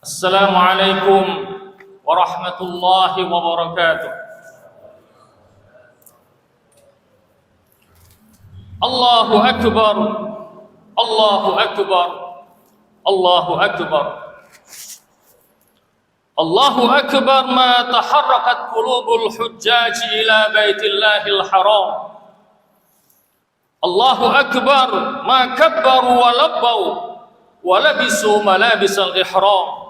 Assalamualaikum warahmatullahi wabarakatuh. Allahu Akbar, Allahu Akbar, Allahu Akbar. Allahu Akbar ma taharrakat qulubul hujjaj ila baitillahil haram. Allahu Akbar ma kabbaru wa labbau wa labisu malabisal ihram.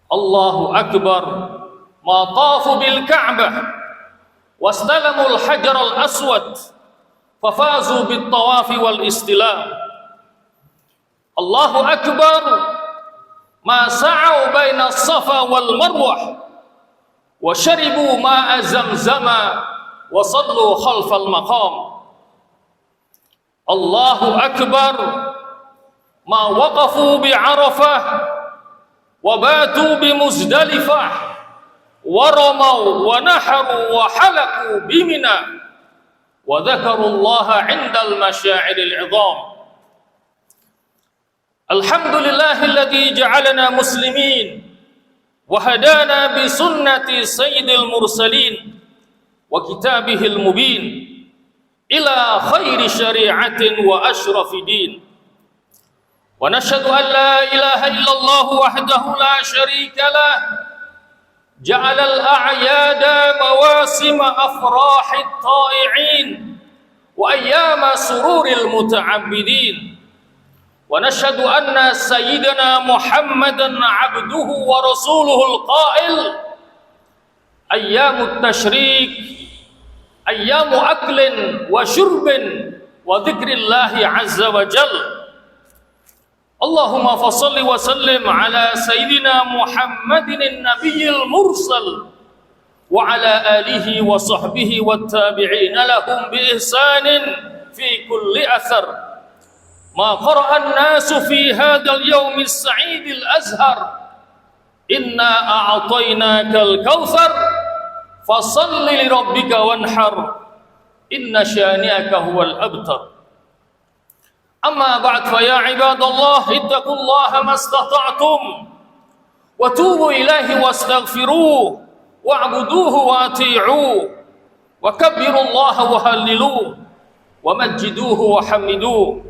Allahu Akbar ma tafu bil Ka'bah wastalamul hajaral aswad fafazu bit tawafi wal istilam. Allahu Akbar ma sa'au baina safa wal marwah wa syaribu ma'a zamzama wa sallu khalfal maqam. Allahu Akbar ma waqafu bi Arafah wa batu bi Muzdalifah wa ramau wa naharu wa halaku bi Mina wa dzakarullaha 'indal masyaa'iril 'idham. Alhamdulillahilladzi ja'alana muslimin wa hadana bi sunnati sayyidil mursalin wa kitabihil mubin ila khairi syari'atin wa ashrafi din. Wa nashhadu an la ilaha illallah wahdahu la syarika lah ja'ala al-a'yada mawasima afrahit ta'i'in wa ayyama sururil muta'abbidin. Wa nashhadu anna sayyidana Muhammadan 'abduhu wa rasuluhul qa'il ayyamut tashrik ayyamu aklin wa syurbin wa dzikrillahi 'azza wa jalla. Allahumma fassalli wa sallim ala sayyidina Muhammadin nabiyil mursal wa ala alihi wa sahbihi wat tabi'in lahum bi ihsanin fi kulli athar. Ma qara'a an-nasu fi hadzal yawm as-sa'id al-azhar inna a'tainakal kautsar fasalli li rabbika wanhar inna syani'aka huwal abtar. Amma ba'd fa ya ibadallah ittaqullaha mastata'tum wa tubu ilaihi wastaghfiruh wa'buduhu wa ati'uh wa kabbirullaha wa halliluh wa majjiduhu wa hamiduh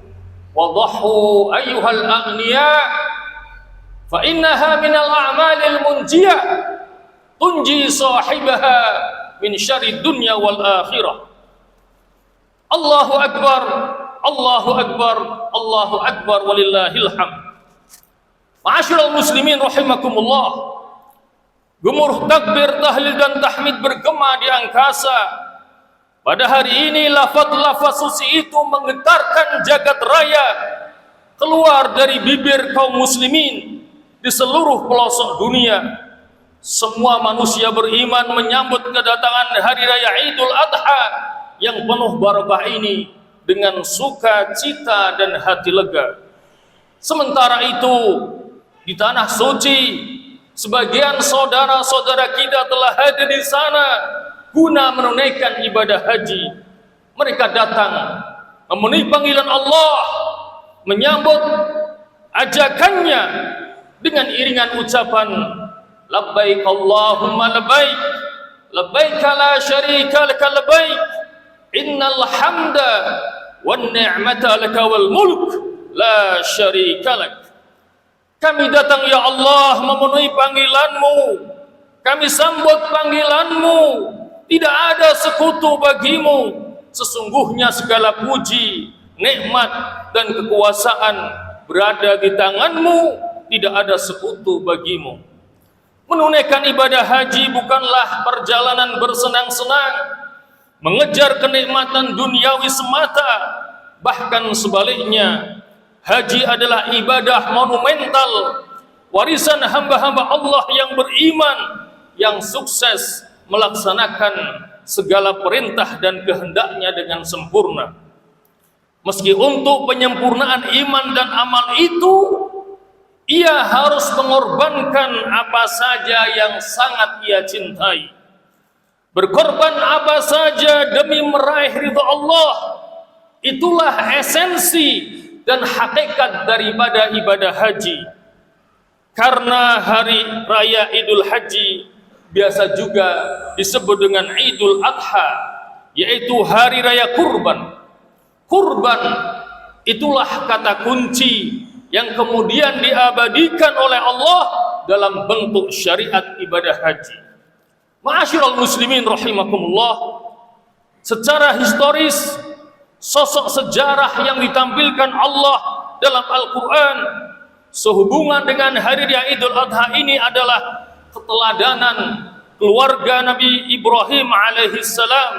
wa dhahhu ayyuhal aghniya fa innaha minal a'malil munjiyah tunji sahibaha min syarrid dunya wal akhirah. Allahu Akbar, Allahu Akbar, Allahu Akbar walillahil hamd. Ma'asyiral muslimin rahimakumullah. Gemuruh takbir, tahlil dan tahmid bergema di angkasa. Pada hari ini lafaz-lafaz suci itu menggetarkan jagat raya keluar dari bibir kaum muslimin di seluruh pelosok dunia. Semua manusia beriman menyambut kedatangan hari raya Idul Adha yang penuh barakah ini dengan sukacita dan hati lega. Sementara itu di tanah suci sebagian saudara-saudara kita telah hadir di sana guna menunaikan ibadah haji. Mereka datang memenuhi panggilan Allah, menyambut ajakannya dengan iringan ucapan labbaik Allahumma labbaik labbaik la syarika laka labbaik innal hamda wan ni'mata laka wal mulk la syarika lak. Kami datang ya Allah memenuhi panggilanmu, kami sambut panggilanmu, tidak ada sekutu bagimu, sesungguhnya segala puji, nikmat dan kekuasaan berada di tanganmu, tidak ada sekutu bagimu. Menunaikan ibadah haji bukanlah perjalanan bersenang-senang, mengejar kenikmatan duniawi semata. Bahkan sebaliknya, haji adalah ibadah monumental, warisan hamba-hamba Allah yang beriman, yang sukses melaksanakan segala perintah dan kehendaknya dengan sempurna. Meski untuk penyempurnaan iman dan amal itu, ia harus mengorbankan apa saja yang sangat ia cintai. Berkorban apa saja demi meraih ridha Allah. Itulah esensi dan hakikat daripada ibadah haji. Karena hari raya Idul Haji biasa juga disebut dengan Idul Adha, yaitu hari raya kurban. Kurban itulah kata kunci yang kemudian diabadikan oleh Allah dalam bentuk syariat ibadah haji. Ma'asyiral muslimin rahimakumullah, secara historis sosok sejarah yang ditampilkan Allah dalam Al-Quran sehubungan dengan hari raya Idul Adha ini adalah keteladanan keluarga Nabi Ibrahim alaihissalam,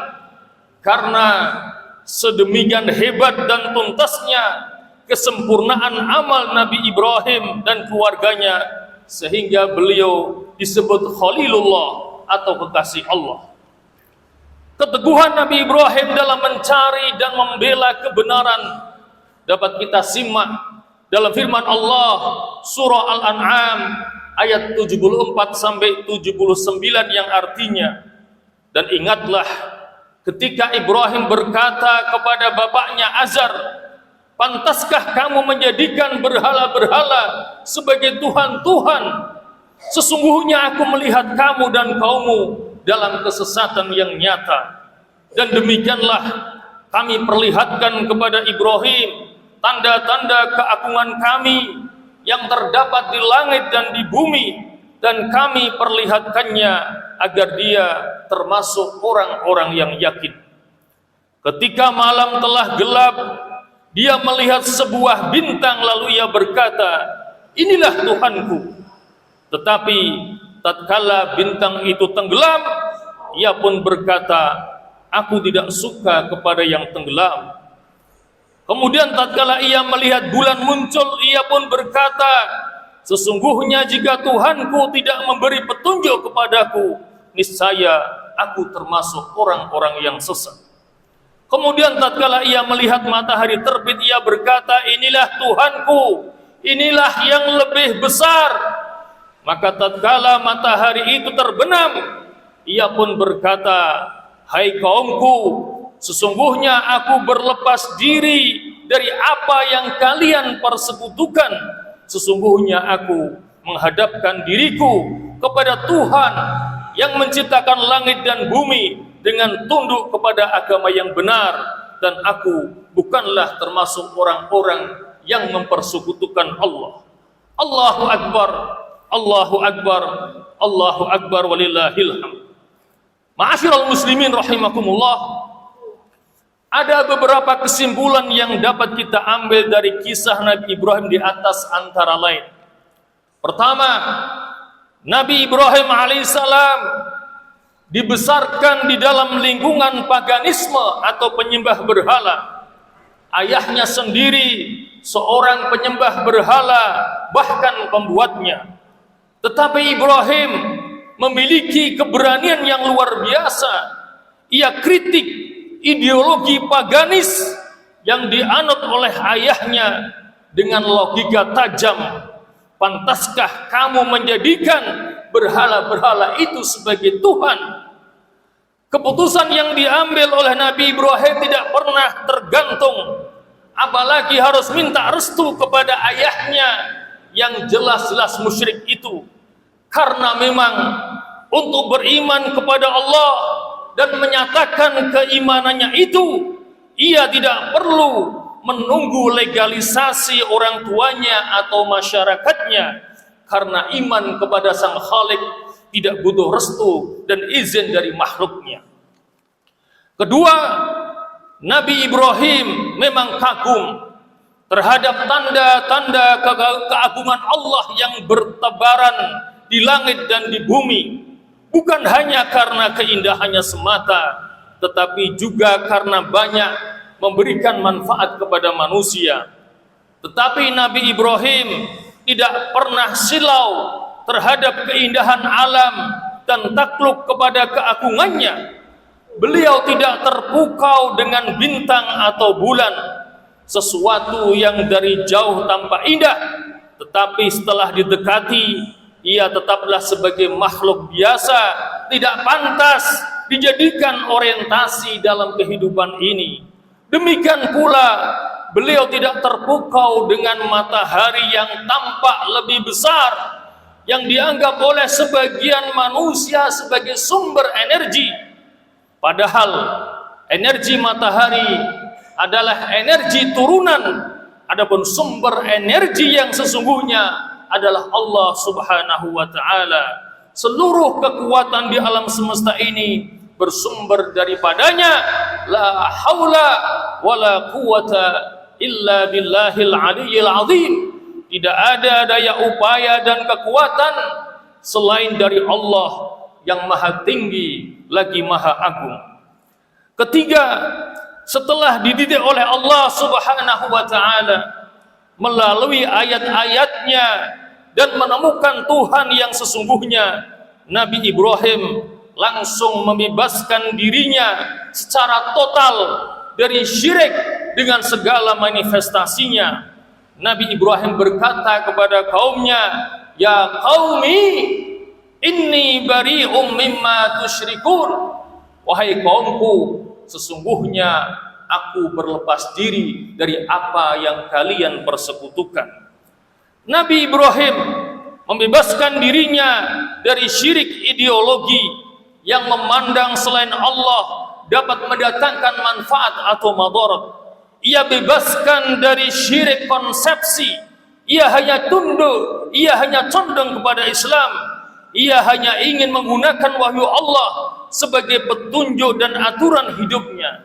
karena sedemikian hebat dan tuntasnya kesempurnaan amal Nabi Ibrahim dan keluarganya sehingga beliau disebut Khalilullah atau kekasih Allah. Keteguhan Nabi Ibrahim dalam mencari dan membela kebenaran dapat kita simak dalam firman Allah surah Al-An'am ayat 74 sampai 79 yang artinya, dan ingatlah ketika Ibrahim berkata kepada bapaknya Azar, pantaskah kamu menjadikan berhala-berhala sebagai Tuhan-Tuhan? Sesungguhnya aku melihat kamu dan kaummu dalam kesesatan yang nyata. Dan demikianlah kami perlihatkan kepada Ibrahim tanda-tanda keagungan kami yang terdapat di langit dan di bumi, dan kami perlihatkannya agar dia termasuk orang-orang yang yakin. Ketika malam telah gelap, dia melihat sebuah bintang, lalu ia berkata, inilah Tuhanku. Tetapi tatkala bintang itu tenggelam, ia pun berkata, aku tidak suka kepada yang tenggelam. Kemudian tatkala ia melihat bulan muncul, ia pun berkata, sesungguhnya jika Tuhanku tidak memberi petunjuk kepadaku, niscaya aku termasuk orang-orang yang sesat. Kemudian tatkala ia melihat matahari terbit, ia berkata, inilah Tuhanku, inilah yang lebih besar. Maka tatkala matahari itu terbenam, ia pun berkata, hai kaumku, sesungguhnya aku berlepas diri dari apa yang kalian persekutukan. Sesungguhnya aku menghadapkan diriku kepada Tuhan yang menciptakan langit dan bumi dengan tunduk kepada agama yang benar, dan aku bukanlah termasuk orang-orang yang mempersekutukan Allah. Allahu Akbar, Allahu Akbar, Allahu Akbar walillahil hamd. Ma'asyiral muslimin rahimakumullah, ada beberapa kesimpulan yang dapat kita ambil dari kisah Nabi Ibrahim di atas, antara lain. Pertama, Nabi Ibrahim alaihissalam dibesarkan di dalam lingkungan paganisme atau penyembah berhala. Ayahnya sendiri seorang penyembah berhala, bahkan pembuatnya. Tetapi Ibrahim memiliki keberanian yang luar biasa. Ia kritik ideologi paganis yang dianut oleh ayahnya dengan logika tajam. Pantaskah kamu menjadikan berhala-berhala itu sebagai Tuhan? Keputusan yang diambil oleh Nabi Ibrahim tidak pernah tergantung, apalagi harus minta restu kepada ayahnya yang jelas-jelas musyrik itu. Karena memang untuk beriman kepada Allah dan menyatakan keimanannya itu, ia tidak perlu menunggu legalisasi orang tuanya atau masyarakatnya, karena iman kepada Sang Khalik tidak butuh restu dan izin dari makhluknya. Kedua, Nabi Ibrahim memang kagum terhadap tanda-tanda keagungan Allah yang bertebaran di langit dan di bumi, bukan hanya karena keindahannya semata, tetapi juga karena banyak memberikan manfaat kepada manusia. Tetapi Nabi Ibrahim tidak pernah silau terhadap keindahan alam dan takluk kepada keagungannya. Beliau tidak terpukau dengan bintang atau bulan, sesuatu yang dari jauh tampak indah, tetapi setelah didekati, ia tetaplah sebagai makhluk biasa, tidak pantas dijadikan orientasi dalam kehidupan ini. Demikian pula beliau tidak terpukau dengan matahari yang tampak lebih besar, yang dianggap oleh sebagian manusia sebagai sumber energi. Padahal energi matahari adalah energi turunan, adapun sumber energi yang sesungguhnya adalah Allah Subhanahu wa taala. Seluruh kekuatan di alam semesta ini bersumber daripadanya. La haula wala quwata illa billahil aliyyil azim. Tidak ada daya upaya dan kekuatan selain dari Allah yang maha tinggi lagi maha agung. Ketiga, setelah dididik oleh Allah Subhanahu wa taala melalui ayat-ayatnya dan menemukan Tuhan yang sesungguhnya, Nabi Ibrahim langsung membebaskan dirinya secara total dari syirik dengan segala manifestasinya. Nabi Ibrahim berkata kepada kaumnya, "Ya qaumi, inni bari'um mimma tusyrikun." Wahai kaumku, sesungguhnya aku berlepas diri dari apa yang kalian persekutukan. Nabi Ibrahim membebaskan dirinya dari syirik ideologi yang memandang selain Allah dapat mendatangkan manfaat atau madarat. Ia bebaskan dari syirik konsepsi. Ia hanya tunduk, ia hanya condong kepada Islam. Ia hanya ingin menggunakan wahyu Allah sebagai petunjuk dan aturan hidupnya.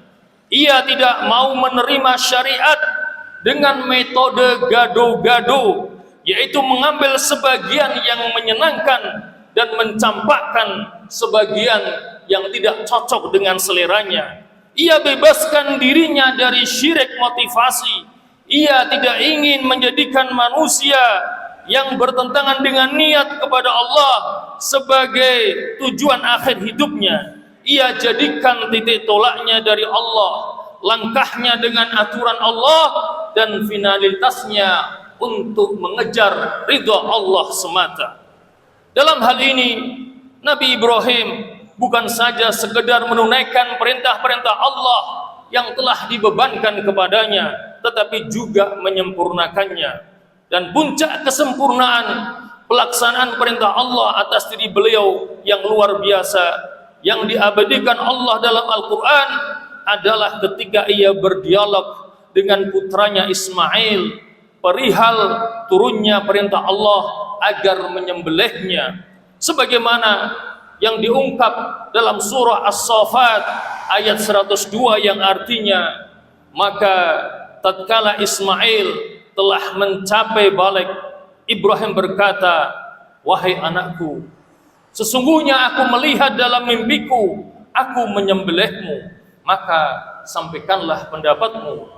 Ia tidak mau menerima syariat dengan metode gado-gado, yaitu mengambil sebagian yang menyenangkan dan mencampakkan sebagian yang tidak cocok dengan seleranya. Ia bebaskan dirinya dari syirik motivasi. Ia tidak ingin menjadikan manusia yang bertentangan dengan niat kepada Allah sebagai tujuan akhir hidupnya. Ia jadikan titik tolaknya dari Allah, langkahnya dengan aturan Allah, dan finalitasnya untuk mengejar ridha Allah semata. Dalam hal ini, Nabi Ibrahim bukan saja sekedar menunaikan perintah-perintah Allah yang telah dibebankan kepadanya, tetapi juga menyempurnakannya. Dan puncak kesempurnaan pelaksanaan perintah Allah atas diri beliau yang luar biasa, yang diabadikan Allah dalam Al-Quran, adalah ketika ia berdialog dengan putranya Ismail perihal turunnya perintah Allah agar menyembelihnya, sebagaimana yang diungkap dalam surah As-Saffat ayat 102 yang artinya, maka tatkala Ismail telah mencapai balik, Ibrahim berkata, "Wahai anakku, sesungguhnya aku melihat dalam mimpiku aku menyembelihmu, maka sampaikanlah pendapatmu."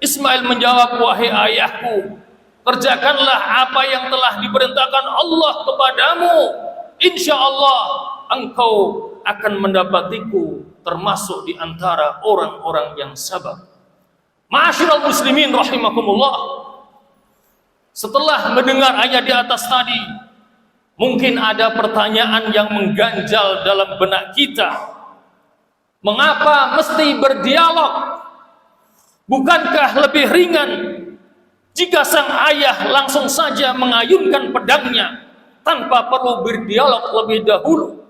Ismail menjawab, "Wahai ayahku, kerjakanlah apa yang telah diperintahkan Allah kepadamu. Insya Allah engkau akan mendapatiku termasuk di antara orang-orang yang sabar." Ma'asyiral muslimin rahimakumullah, setelah mendengar ayat di atas tadi, mungkin ada pertanyaan yang mengganjal dalam benak kita. Mengapa mesti berdialog? Bukankah lebih ringan jika sang ayah langsung saja mengayunkan pedangnya tanpa perlu berdialog lebih dahulu?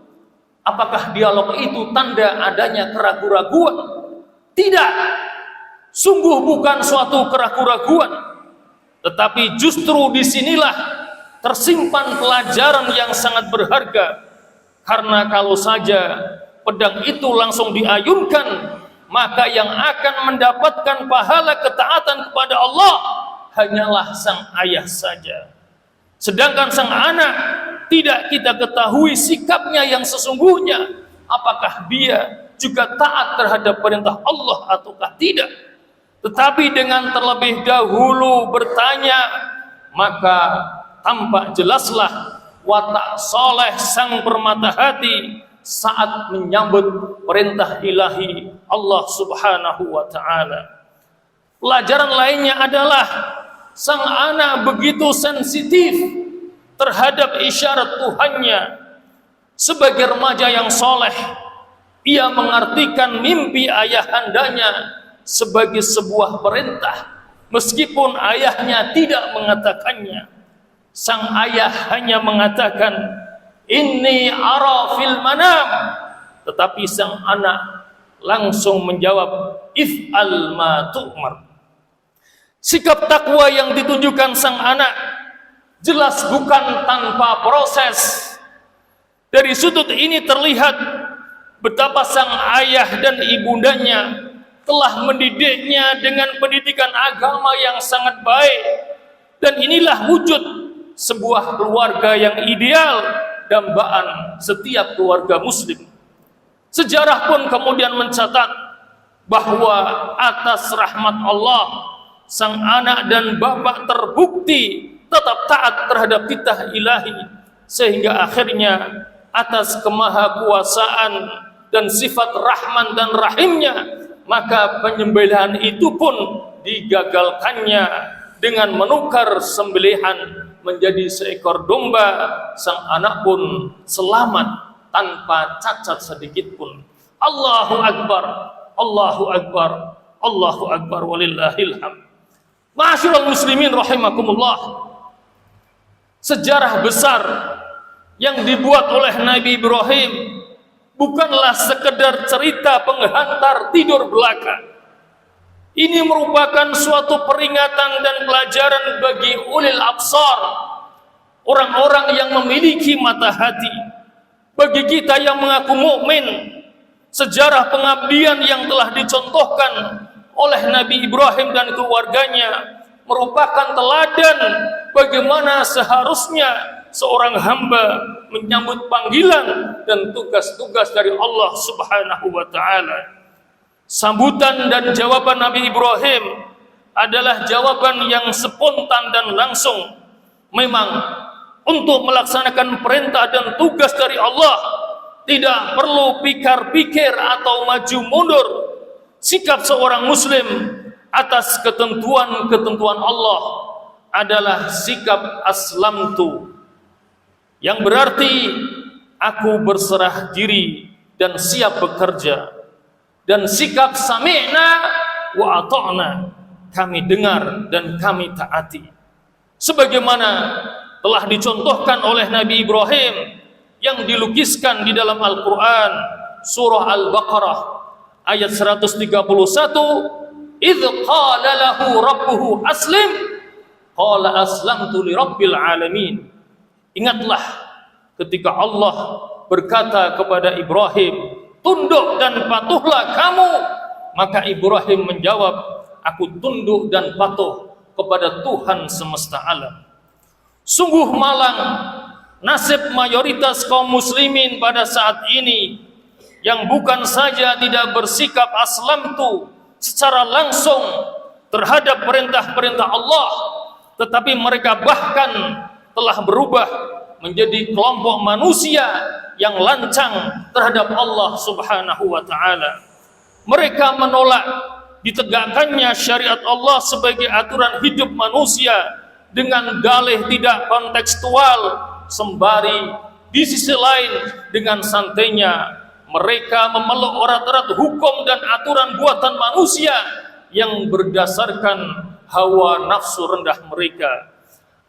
Apakah dialog itu tanda adanya keraguan-raguan? Tidak, sungguh bukan suatu keraguan-raguan, tetapi justru disinilah tersimpan pelajaran yang sangat berharga. Karena kalau saja pedang itu langsung diayunkan, maka yang akan mendapatkan pahala ketaatan kepada Allah hanyalah sang ayah saja. Sedangkan sang anak tidak kita ketahui sikapnya yang sesungguhnya, apakah dia juga taat terhadap perintah Allah ataukah tidak. Tetapi dengan terlebih dahulu bertanya, maka tampak jelaslah watak soleh sang permata hati saat menyambut perintah ilahi Allah Subhanahu wa ta'ala. Pelajaran lainnya adalah sang anak begitu sensitif terhadap isyarat Tuhannya. Sebagai remaja yang soleh, ia mengartikan mimpi ayahandanya sebagai sebuah perintah, meskipun ayahnya tidak mengatakannya. Sang ayah hanya mengatakan, "Inni ara fil manam." Tetapi sang anak langsung menjawab, "If'al ma tu'mar." Sikap takwa yang ditunjukkan sang anak jelas bukan tanpa proses. Dari sudut ini terlihat betapa sang ayah dan ibundanya telah mendidiknya dengan pendidikan agama yang sangat baik. Dan inilah wujud sebuah keluarga yang ideal, dambaan setiap keluarga muslim. Sejarah pun kemudian mencatat bahwa atas rahmat Allah, sang anak dan bapak terbukti tetap taat terhadap titah ilahi, sehingga akhirnya atas kemahakuasaan dan sifat Rahman dan Rahimnya, maka penyembelihan itu pun digagalkannya dengan menukar sembelihan menjadi seekor domba. Sang anak pun selamat tanpa cacat sedikit pun. Allahu Akbar, Allahu Akbar, Allahu Akbar, walillahil hamd. Ma'asyiral muslimin rahimakumullah. Sejarah besar yang dibuat oleh Nabi Ibrahim bukanlah sekedar cerita penghantar tidur belaka. Ini merupakan suatu peringatan dan pelajaran bagi ulil absar, orang-orang yang memiliki mata hati. Bagi kita yang mengaku mukmin, sejarah pengabdian yang telah dicontohkan oleh Nabi Ibrahim dan keluarganya merupakan teladan bagaimana seharusnya seorang hamba menyambut panggilan dan tugas-tugas dari Allah Subhanahu wa ta'ala. Sambutan dan jawaban Nabi Ibrahim adalah jawaban yang spontan dan langsung. Memang untuk melaksanakan perintah dan tugas dari Allah tidak perlu pikir-pikir atau maju mundur. Sikap seorang muslim atas ketentuan-ketentuan Allah adalah sikap aslamtu, yang berarti aku berserah diri dan siap bekerja. Dan sikap sami'na wa ata'na, kami dengar dan kami taati, sebagaimana telah dicontohkan oleh Nabi Ibrahim yang dilukiskan di dalam Al-Quran surah Al-Baqarah ayat 131. Idh qala lahu rabbuhu aslim qala aslamtu li rabbil alamin. Ingatlah ketika Allah berkata kepada Ibrahim, tunduk dan patuhlah kamu. Maka Ibrahim menjawab, aku tunduk dan patuh kepada Tuhan semesta alam. Sungguh malang nasib mayoritas kaum muslimin pada saat ini, yang bukan saja tidak bersikap aslamtu secara langsung terhadap perintah-perintah Allah, tetapi mereka bahkan telah berubah menjadi kelompok manusia yang lancang terhadap Allah Subhanahu wa ta'ala. Mereka menolak ditegakkannya syariat Allah sebagai aturan hidup manusia dengan dalih tidak kontekstual, sembari di sisi lain dengan santainya mereka memeluk erat-erat hukum dan aturan buatan manusia yang berdasarkan hawa nafsu rendah mereka.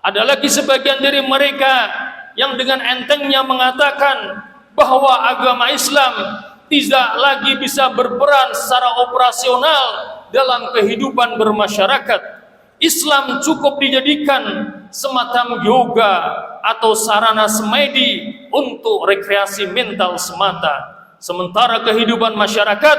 Ada lagi sebagian dari mereka yang dengan entengnya mengatakan bahwa agama Islam tidak lagi bisa berperan secara operasional dalam kehidupan bermasyarakat. Islam cukup dijadikan semacam yoga atau sarana semedi untuk rekreasi mental semata. Sementara kehidupan masyarakat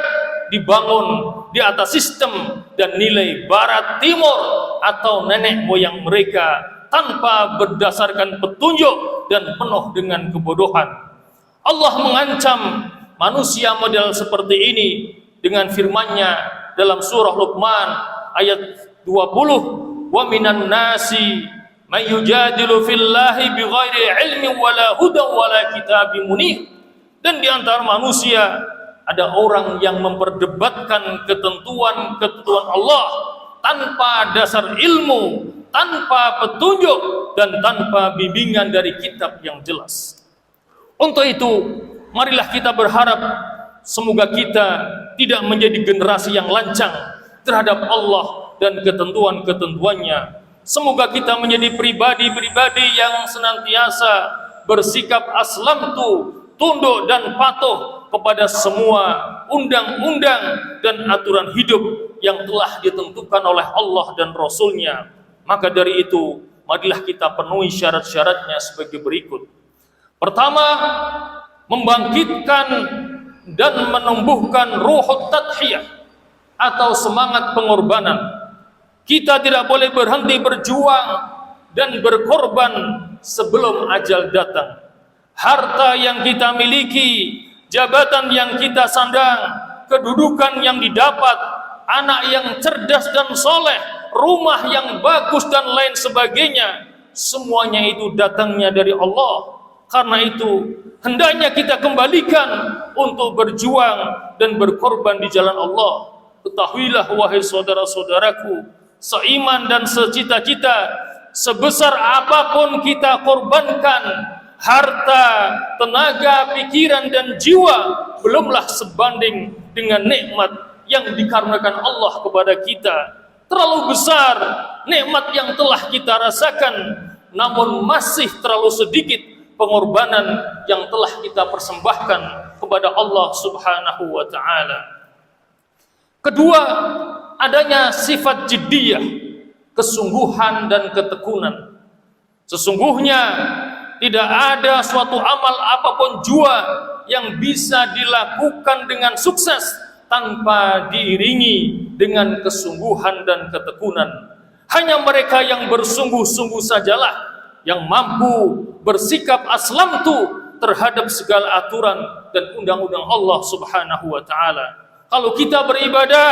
dibangun di atas sistem dan nilai barat timur atau nenek moyang mereka, tanpa berdasarkan petunjuk dan penuh dengan kebodohan. Allah mengancam manusia model seperti ini dengan firman-Nya dalam surah Luqman ayat 20, wa minan nasi may yujadilu fillahi bighairi ilmin wala hudan wala kitabim munir. Dan di antara manusia ada orang yang memperdebatkan ketentuan-ketentuan Allah tanpa dasar ilmu, tanpa petunjuk, dan tanpa bimbingan dari kitab yang jelas. Untuk itu, marilah kita berharap semoga kita tidak menjadi generasi yang lancang terhadap Allah dan ketentuan-ketentuannya, Semoga kita menjadi pribadi-pribadi yang senantiasa bersikap aslamtu, tunduk dan patuh kepada semua undang-undang dan aturan hidup yang telah ditentukan oleh Allah dan Rasul-Nya. Maka dari itu, marilah kita penuhi syarat-syaratnya sebagai berikut. Pertama, membangkitkan dan menumbuhkan ruhut tadhiyah atau semangat pengorbanan. Kita tidak boleh berhenti berjuang dan berkorban sebelum ajal datang. Harta yang kita miliki, jabatan yang kita sandang, kedudukan yang didapat, anak yang cerdas dan soleh, rumah yang bagus dan lain sebagainya, semuanya itu datangnya dari Allah. Karena itu hendaknya kita kembalikan untuk berjuang dan berkorban di jalan Allah. Ketahuilah wahai saudara-saudaraku, seiman dan secita-cita, sebesar apapun kita korbankan, harta, tenaga, pikiran dan jiwa belumlah sebanding dengan nikmat yang dikarenakan Allah kepada kita. Terlalu besar nikmat yang telah kita rasakan, namun masih terlalu sedikit pengorbanan yang telah kita persembahkan kepada Allah Subhanahu wa ta'ala. Kedua, adanya sifat jiddiyah, kesungguhan dan ketekunan. Sesungguhnya tidak ada suatu amal apapun jua yang bisa dilakukan dengan sukses tanpa diiringi dengan kesungguhan dan ketekunan. Hanya mereka yang bersungguh-sungguh sajalah yang mampu bersikap aslamtu terhadap segala aturan dan undang-undang Allah Subhanahu wa ta'ala. Kalau kita beribadah,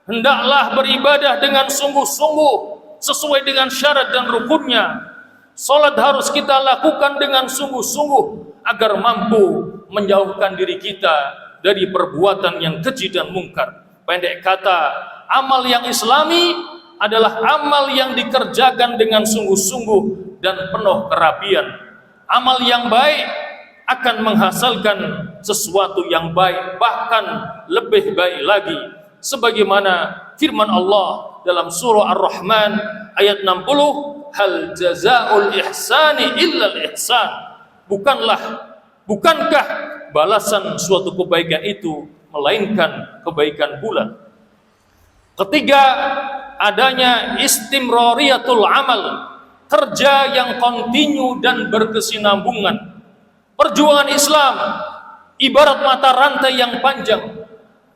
hendaklah beribadah dengan sungguh-sungguh sesuai dengan syarat dan rukunnya. Salat harus kita lakukan dengan sungguh-sungguh agar mampu menjauhkan diri kita dari perbuatan yang keji dan mungkar. Pendek kata, amal yang islami adalah amal yang dikerjakan dengan sungguh-sungguh dan penuh kerapian. Amal yang baik akan menghasilkan sesuatu yang baik, bahkan lebih baik lagi, sebagaimana firman Allah dalam surah Ar-Rahman ayat 60, hal jazaa'ul ihsani illal ihsan. Bukankah balasan suatu kebaikan itu melainkan kebaikan pula. Ketiga, adanya istimrariyatul amal, kerja yang kontinu dan berkesinambungan. Perjuangan Islam ibarat mata rantai yang panjang,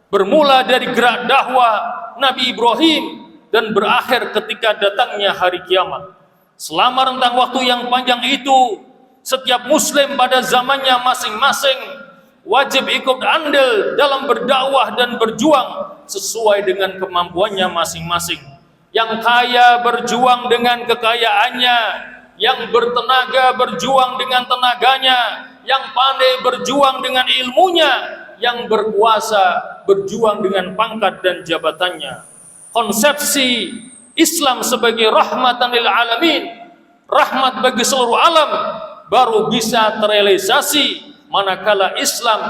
bermula dari gerak dakwah Nabi Ibrahim dan berakhir ketika datangnya hari kiamat. Selama rentang waktu yang panjang itu, setiap muslim pada zamannya masing-masing wajib ikut andil dalam berdakwah dan berjuang sesuai dengan kemampuannya masing-masing. Yang kaya berjuang dengan kekayaannya, yang bertenaga berjuang dengan tenaganya, yang pandai berjuang dengan ilmunya, yang berkuasa berjuang dengan pangkat dan jabatannya. Konsepsi Islam sebagai rahmatan lil alamin, rahmat bagi seluruh alam, baru bisa terrealisasi manakala Islam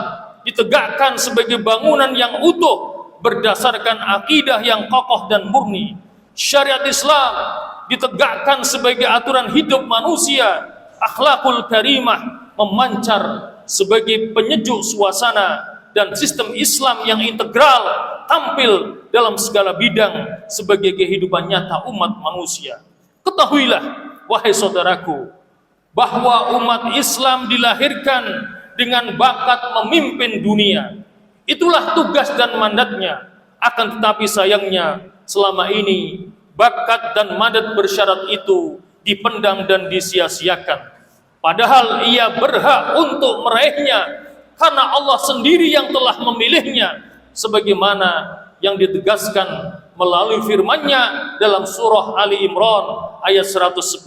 ditegakkan sebagai bangunan yang utuh berdasarkan akidah yang kokoh dan murni. Syariat Islam ditegakkan sebagai aturan hidup manusia, akhlakul karimah memancar sebagai penyejuk suasana, dan sistem Islam yang integral tampil dalam segala bidang sebagai kehidupan nyata umat manusia. Ketahuilah wahai saudaraku, bahwa umat Islam dilahirkan dengan bakat memimpin dunia. Itulah tugas dan mandatnya. Akan tetapi sayangnya selama ini bakat dan mandat bersyarat itu dipendam dan disia-siakan. Padahal ia berhak untuk meraihnya karena Allah sendiri yang telah memilihnya, sebagaimana yang ditegaskan melalui firman-Nya dalam surah Ali Imran ayat 110,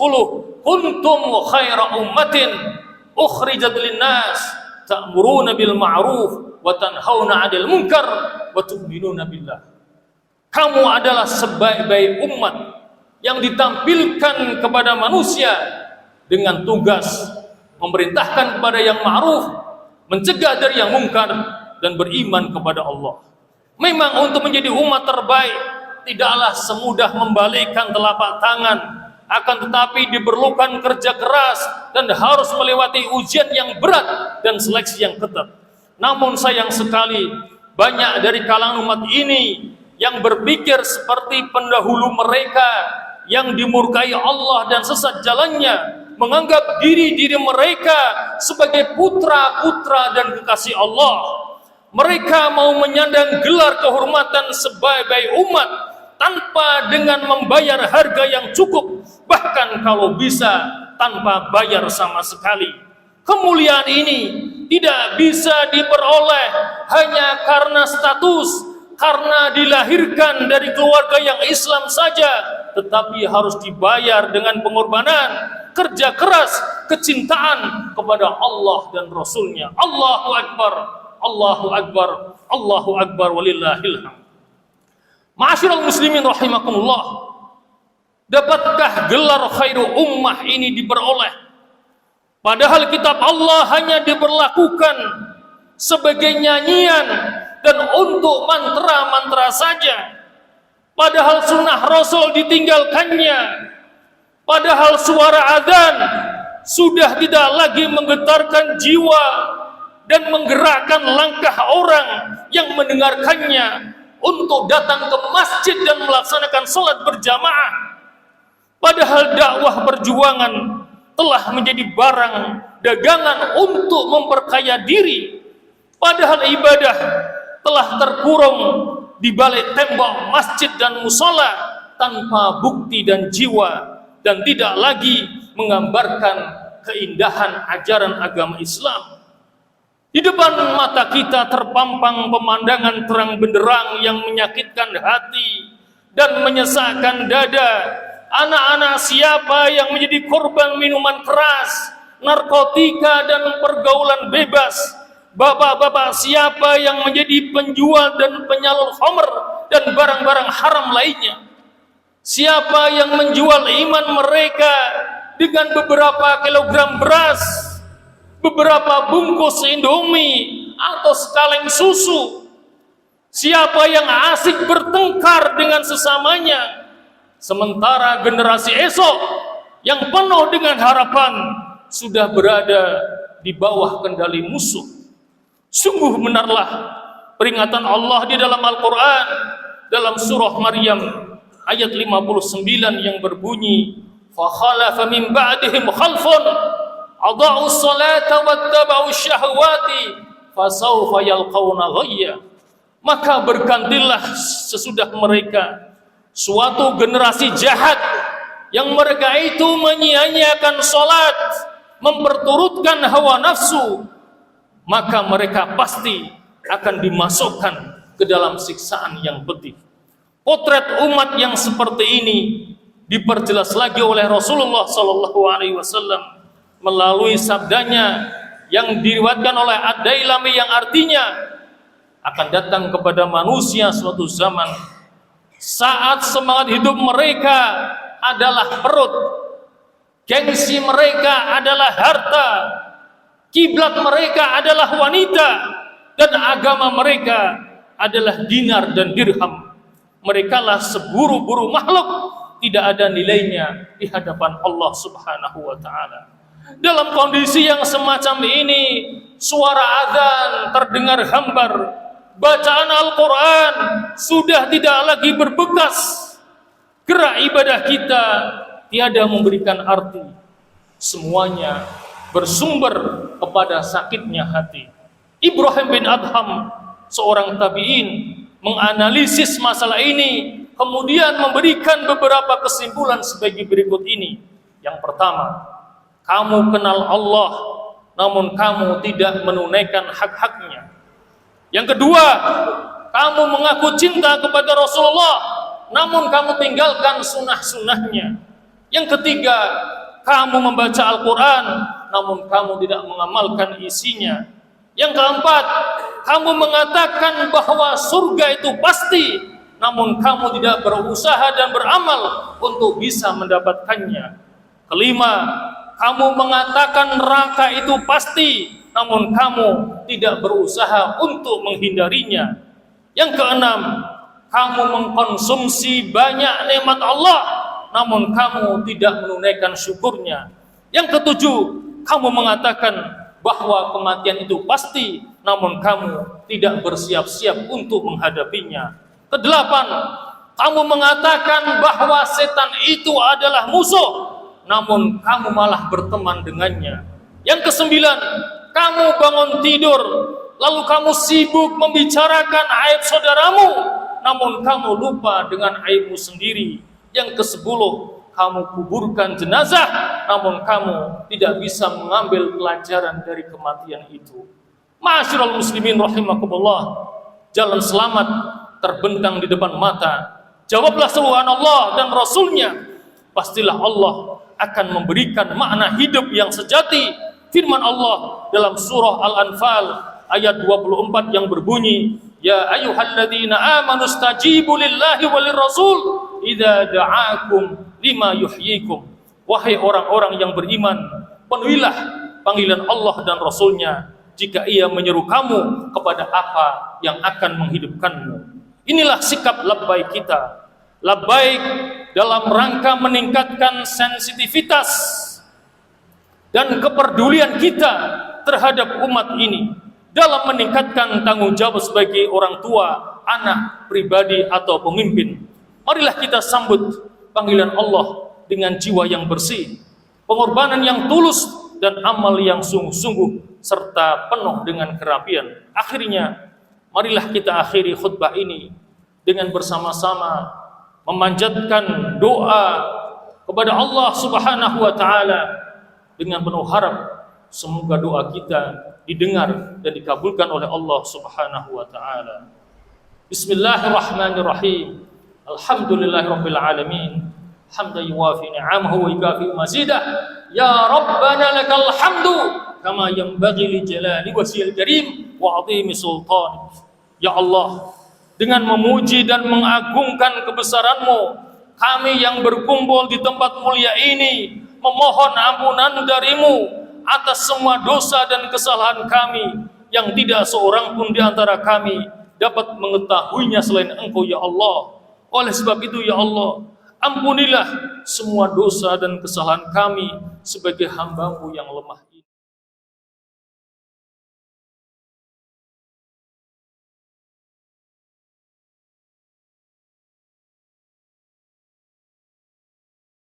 kuntum khaira ummatin ukhrijat linnas ta'muruna bil ma'ruf wa tanhauna 'anil munkar wa tu'minuna billah. Kamu adalah sebaik-baik umat yang ditampilkan kepada manusia dengan tugas memerintahkan kepada yang ma'ruf, mencegah dari yang mungkar, dan beriman kepada Allah. Memang untuk menjadi umat terbaik tidaklah semudah membalikkan telapak tangan, akan tetapi diperlukan kerja keras dan harus melewati ujian yang berat dan seleksi yang ketat. Namun sayang sekali, banyak dari kalangan umat ini yang berpikir seperti pendahulu mereka yang dimurkai Allah dan sesat jalannya, menganggap diri mereka sebagai putra-putra dan kekasih Allah. Mereka mau menyandang gelar kehormatan sebagai umat tanpa dengan membayar harga yang cukup, bahkan kalau bisa tanpa bayar sama sekali. Kemuliaan ini tidak bisa diperoleh hanya karena status, karena dilahirkan dari keluarga yang Islam saja, tetapi harus dibayar dengan pengorbanan, kerja keras, kecintaan kepada Allah dan Rasulnya. Allahu Akbar, Allahu Akbar, Allahu Akbar, walillahil hamd. Ma'asyiral muslimin rahimakumullah, dapatkah gelar khairu ummah ini diperoleh padahal kitab Allah hanya diberlakukan sebagai nyanyian dan untuk mantra-mantra saja, padahal sunnah Rasul ditinggalkannya, padahal suara adzan sudah tidak lagi menggetarkan jiwa dan menggerakkan langkah orang yang mendengarkannya untuk datang ke masjid dan melaksanakan salat berjamaah, padahal dakwah perjuangan telah menjadi barang dagangan untuk memperkaya diri, padahal ibadah telah terkurung di balik tembok masjid dan musola tanpa bukti dan jiwa, dan tidak lagi menggambarkan keindahan ajaran agama Islam. Di depan mata kita terpampang pemandangan terang benderang yang menyakitkan hati dan menyesakkan dada. Anak-anak siapa yang menjadi korban minuman keras, narkotika dan pergaulan bebas? Bapak-bapak siapa yang menjadi penjual dan penyalur khamr dan barang-barang haram lainnya? Siapa yang menjual iman mereka dengan beberapa kilogram beras, beberapa bungkus Indomie atau sekaleng susu? Siapa yang asik bertengkar dengan sesamanya? Sementara generasi esok yang penuh dengan harapan sudah berada di bawah kendali musuh. Sungguh benarlah peringatan Allah di dalam Al-Quran dalam surah Maryam ayat 59 yang berbunyi, فَخَلَفَ مِنْ بَعْدِهِمْ خَلْفٌ أَضَاعُوا الصَّلَاةَ وَاتَّبَعُوا الشَّهَوَاتِ فَسَوْفَ يَلْقَوْنَ غَيًّا. Maka bergantilah sesudah mereka suatu generasi jahat yang mereka itu menyia-nyiakan salat, memperturutkan hawa nafsu, maka mereka pasti akan dimasukkan ke dalam siksaan yang pedih. Potret umat yang seperti ini diperjelas lagi oleh Rasulullah SAW melalui sabdanya yang diriwayatkan oleh Ad-Dailami yang artinya, akan datang kepada manusia suatu zaman saat semangat hidup mereka adalah perut, gengsi mereka adalah harta, kiblat mereka adalah wanita, dan agama mereka adalah dinar dan dirham. Merekalah seburu-buru makhluk, tidak ada nilainya di hadapan Allah Subhanahu wa ta'ala. Dalam kondisi yang semacam ini, suara adzan terdengar hambar, bacaan Al-Quran sudah tidak lagi berbekas, gerak ibadah kita tiada memberikan arti. Semuanya bersumber kepada sakitnya hati. Ibrahim bin Adham, seorang tabi'in, menganalisis masalah ini, kemudian memberikan beberapa kesimpulan sebagai berikut ini. Yang pertama, kamu kenal Allah, namun kamu tidak menunaikan hak-haknya. Yang kedua, kamu mengaku cinta kepada Rasulullah, namun kamu tinggalkan sunnah-sunnahnya. Yang ketiga, kamu membaca Al-Quran, namun kamu tidak mengamalkan isinya. Yang keempat, kamu mengatakan bahwa surga itu pasti, namun kamu tidak berusaha dan beramal untuk bisa mendapatkannya. Kelima, kamu mengatakan neraka itu pasti, namun kamu tidak berusaha untuk menghindarinya. Yang keenam, kamu mengkonsumsi banyak nikmat Allah, namun kamu tidak menunaikan syukurnya. Yang ketujuh, kamu mengatakan bahwa kematian itu pasti, namun kamu tidak bersiap-siap untuk menghadapinya. Kedelapan, kamu mengatakan bahwa setan itu adalah musuh, namun kamu malah berteman dengannya. Yang kesembilan, kamu bangun tidur, lalu kamu sibuk membicarakan aib saudaramu, namun kamu lupa dengan aibmu sendiri. Yang kesepuluh, kamu kuburkan jenazah, namun kamu tidak bisa mengambil pelajaran dari kematian itu. Ma'asyiral muslimin rahimakumullah, jalan selamat terbentang di depan mata. Jawablah seruan Allah dan Rasulnya, pastilah Allah akan memberikan makna hidup yang sejati. Firman Allah dalam surah Al-Anfal ayat 24 yang berbunyi, ya ayyuhalladzina amanu stajibu lillahi walir rasul idza da'akum lima yuhyikum. Wahai orang-orang yang beriman, penuhilah panggilan Allah dan Rasulnya jika ia menyeru kamu kepada apa yang akan menghidupkanmu. Inilah sikap labbaik kita. Labbaik dalam rangka meningkatkan sensitivitas dan kepedulian kita terhadap umat ini, dalam meningkatkan tanggung jawab sebagai orang tua, anak, pribadi, atau pemimpin. Marilah kita sambut panggilan Allah dengan jiwa yang bersih, pengorbanan yang tulus, dan amal yang sungguh-sungguh, serta penuh dengan kerapian. Akhirnya, marilah kita akhiri khutbah ini dengan bersama-sama memanjatkan doa kepada Allah Subhanahu wa Ta'ala dengan penuh harap semoga doa kita didengar dan dikabulkan oleh Allah Subhanahu wa Ta'ala. Bismillahirrahmanirrahim. Alhamdulillahirabbil alamin. Hamdan yuwafi ni'amahu wa yukafi mazidah. Ya Rabbana lakal hamdu kama yanbaghi li jalali wajhil karim wa 'azimi sultanik. Ya Allah, dengan memuji dan mengagungkan kebesaran-Mu, kami yang berkumpul di tempat mulia ini memohon ampunan dari-Mu atas semua dosa dan kesalahan kami yang tidak seorang pun di antara kami dapat mengetahuinya selain Engkau ya Allah. Oleh sebab itu ya Allah, ampunilah semua dosa dan kesalahan kami sebagai hamba-Mu yang lemah.